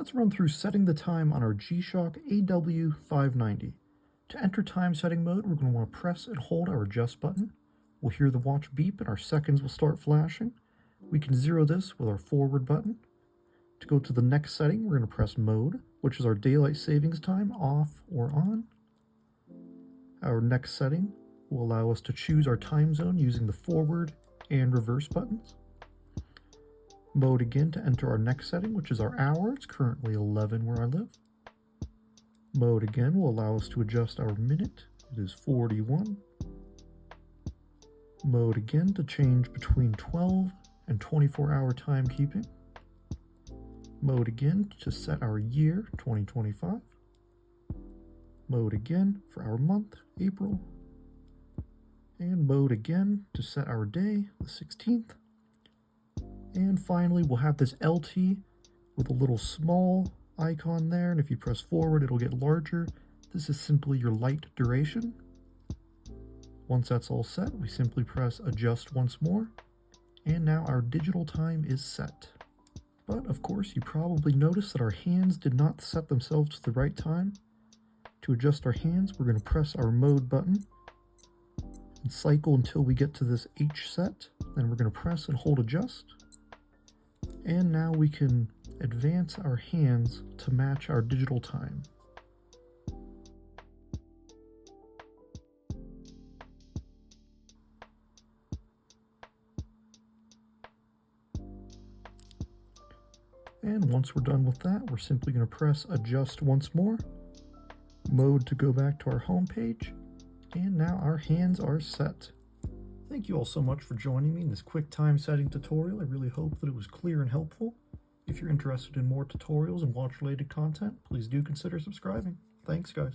let's run through setting the time on our G-Shock AW-590. To enter time setting mode, we're going to want to press and hold our adjust button. We'll hear the watch beep and our seconds will start flashing. We can zero this with our forward button. To go to the next setting, we're going to press mode, which is our daylight savings time, off or on. Our next setting will allow us to choose our time zone using the forward and reverse buttons. Mode again to enter our next setting, which is our hour. It's currently 11 where I live. Mode again will allow us to adjust our minute. It is 41. Mode again to change between 12 and 24-hour timekeeping. Mode again to set our year, 2025. Mode again for our month, April. And mode again to set our day, the 16th. And finally, we'll have this LT with a little small icon there, and if you press forward, it'll get larger. This is simply your light duration. Once that's all set, we simply press adjust once more, and now our digital time is set. But of course, you probably noticed that our hands did not set themselves to the right time. To adjust our hands, we're going to press our mode button and cycle until we get to this H set. Then we're going to press and hold adjust. And now we can advance our hands to match our digital time. And once we're done with that, we're simply going to press adjust once more, mode to go back to our home page, and now our hands are set. Thank you all so much for joining me in this quick time setting tutorial. I really hope that it was clear and helpful. If you're interested in more tutorials and watch related content, please do consider subscribing. Thanks guys.